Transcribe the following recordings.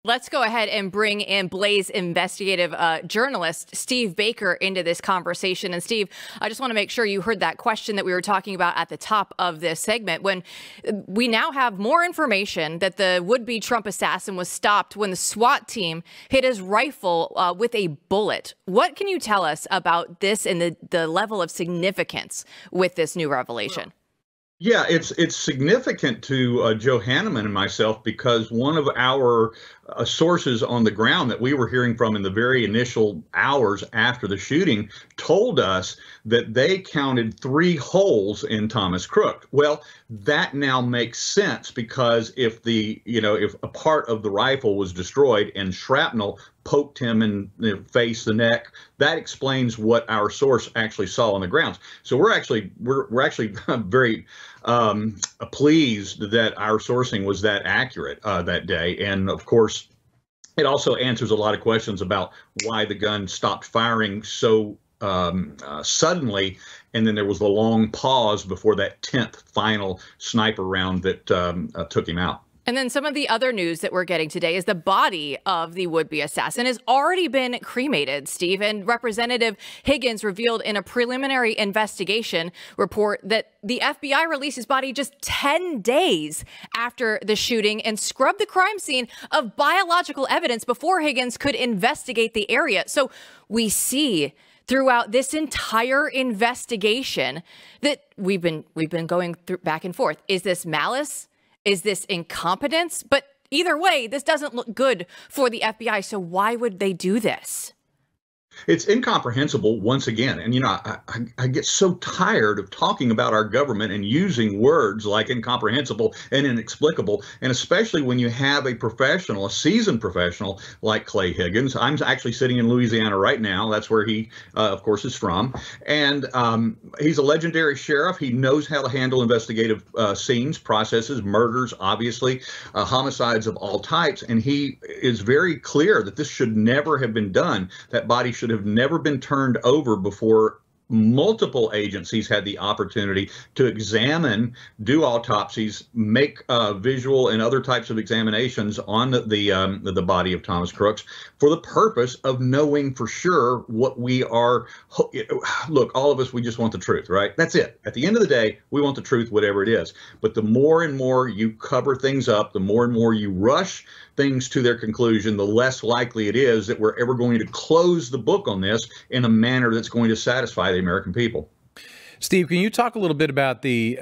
Let's go ahead and bring in Blaze investigative journalist Steve Baker into this conversation. And Steve, I just want to make sure you heard that question that we were talking about at the top of this segment. When we now have more information that the would-be Trump assassin was stopped when the SWAT team hit his rifle with a bullet. What can you tell us about this and the level of significance with this new revelation? Yeah, it's significant to Joe Hanneman and myself because one of our sources on the ground that we were hearing from in the very initial hours after the shooting told us that they counted 3 holes in Thomas Crooks. Well, that now makes sense because if a part of the rifle was destroyed and shrapnel poked him in the face, the neck, that explains what our source actually saw on the grounds. So we're actually very pleased that our sourcing was that accurate that day. And of course, it also answers a lot of questions about why the gun stopped firing so suddenly, and then there was the long pause before that 10th final sniper round that took him out. And then some of the other news that we're getting today is the body of the would-be assassin has already been cremated, Steve. And Representative Higgins revealed in a preliminary investigation report that the FBI released his body just 10 days after the shooting and scrubbed the crime scene of biological evidence before Higgins could investigate the area. So we see throughout this entire investigation that we've been going through back and forth. Is this malice? Is this incompetence? But either way, this doesn't look good for the FBI. So why would they do this? It's incomprehensible once again. And, I get so tired of talking about our government and using words like incomprehensible and inexplicable. And especially when you have a professional, a seasoned professional like Clay Higgins. I'm actually sitting in Louisiana right now. That's where he, of course, is from. And he's a legendary sheriff. He knows how to handle investigative scenes, processes, murders, obviously, homicides of all types. And he is very clear that this should never have been done. That body should have never been turned over before multiple agencies had the opportunity to examine, do autopsies, make visual and other types of examinations on the body of Thomas Crooks for the purpose of knowing for sure what we are. Look, all of us, we just want the truth, right? That's it. At the end of the day, we want the truth, whatever it is. But the more and more you cover things up, the more and more you rush things to their conclusion, the less likely it is that we're ever going to close the book on this in a manner that's going to satisfy the American people. Steve, can you talk a little bit about the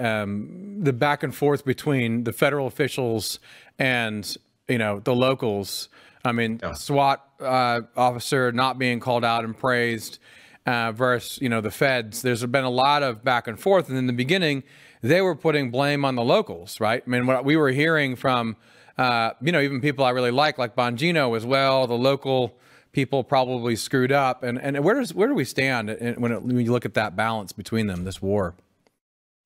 back and forth between the federal officials and the locals? I mean, yeah. SWAT officer not being called out and praised versus the feds. There's been a lot of back and forth, and in the beginning, they were putting blame on the locals, right? I mean, what we were hearing from even people I really like Bongino as well, the local people probably screwed up. And where do we stand when you look at that balance between them, this war?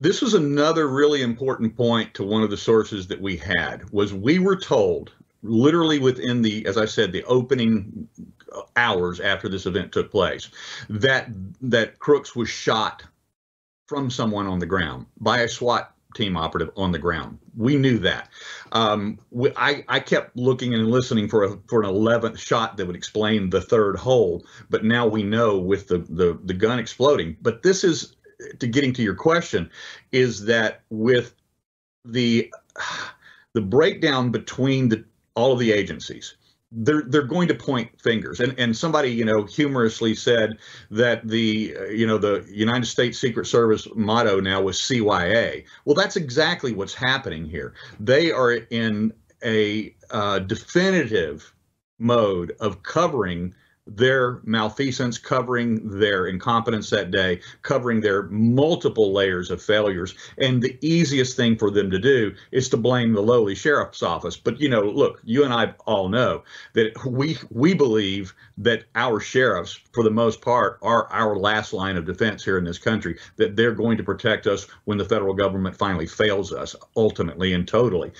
This was another really important point to one of the sources that we had, was we were told literally within the, as I said, the opening hours after this event took place, that Crooks was shot from someone on the ground by a SWAT team operative on the ground. We knew that. I kept looking and listening for an 11th shot that would explain the 3rd hole, but now we know with the gun exploding. But this is, to getting to your question, is that with the breakdown between all of the agencies, they're going to point fingers. And somebody, humorously said that the United States Secret Service motto now was CYA. Well, that's exactly what's happening here. They are in a definitive mode of covering their malfeasance, covering their incompetence that day, covering their multiple layers of failures. And the easiest thing for them to do is to blame the lowly sheriff's office. But, look, you and I all know that we believe that our sheriffs, for the most part, are our last line of defense here in this country, that they're going to protect us when the federal government finally fails us, ultimately and totally.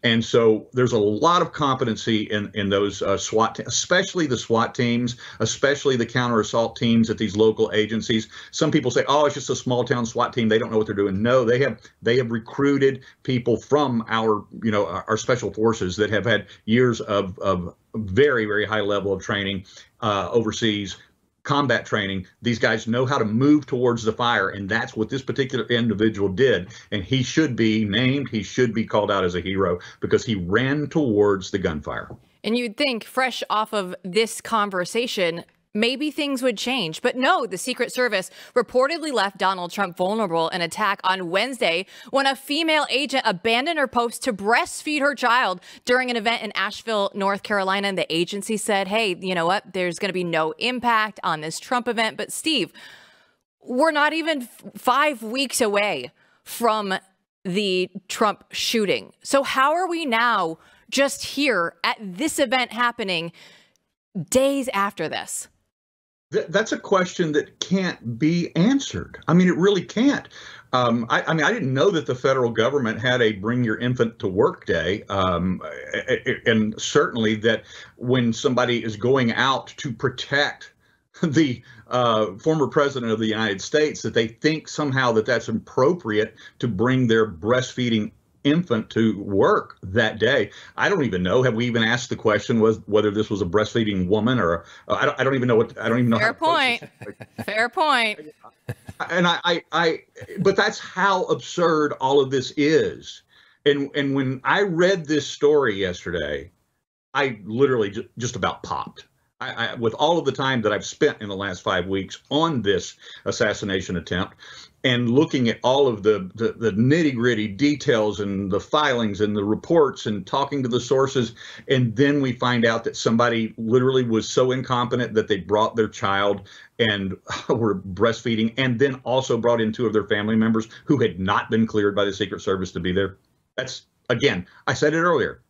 And so there's a lot of competency in those SWAT, especially the SWAT teams, especially the counter assault teams at these local agencies. Some people say, oh, it's just a small town SWAT team. They don't know what they're doing. No, they have recruited people from our special forces that have had years of very, very high level of training overseas, combat training. These guys know how to move towards the fire, and that's what this particular individual did. And he should be named, he should be called out as a hero because he ran towards the gunfire. And you'd think, fresh off of this conversation, maybe things would change. But no, the Secret Service reportedly left Donald Trump vulnerable in an attack on Wednesday when a female agent abandoned her post to breastfeed her child during an event in Asheville, North Carolina. And the agency said, hey, you know what? There's going to be no impact on this Trump event. But Steve, we're not even 5 weeks away from the Trump shooting. So how are we now just here at this event happening days after this? That's a question that can't be answered. I mean, it really can't. I mean, I didn't know that the federal government had a bring your infant to work day. And certainly that when somebody is going out to protect the former president of the United States, that they think somehow that that's appropriate to bring their breastfeeding infant to work that day. I don't even know. Have we even asked the question whether this was a breastfeeding woman or I don't even know what, I don't even know. Fair point. Fair point. And but that's how absurd all of this is. And when I read this story yesterday, I literally just about popped. With all of the time that I've spent in the last 5 weeks on this assassination attempt and looking at all of the nitty-gritty details and the filings and the reports and talking to the sources, and then we find out that somebody literally was so incompetent that they brought their child and were breastfeeding, and then also brought in 2 of their family members who had not been cleared by the Secret Service to be there. That's, again, I said it earlier,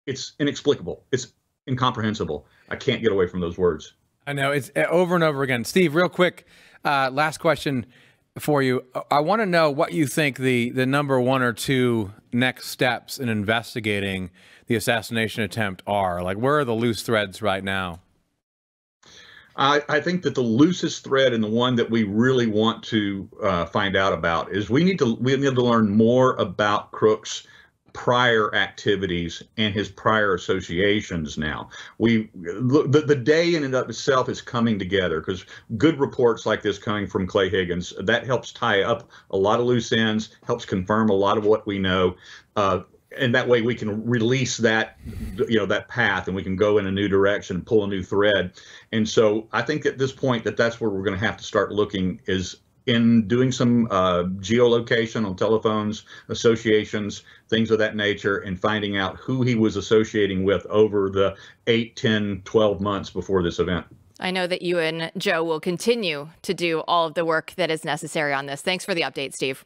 it's inexplicable. It's incomprehensible. I can't get away from those words. I know, it's over and over again. Steve, real quick, last question for you. I want to know what you think the number 1 or 2 next steps in investigating the assassination attempt are. Like, where are the loose threads right now? I think that the loosest thread and the one that we really want to find out about is we need to learn more about Crooks' prior activities and his prior associations. Now the day in and of itself is coming together because good reports like this coming from Clay Higgins, that helps tie up a lot of loose ends, helps confirm a lot of what we know, and that way we can release that that path and we can go in a new direction and pull a new thread. And so I think at this point that's where we're going to have to start looking, is in doing some geolocation on telephones, associations, things of that nature, and finding out who he was associating with over the 8, 10, 12 months before this event. I know that you and Joe will continue to do all of the work that is necessary on this. Thanks for the update, Steve.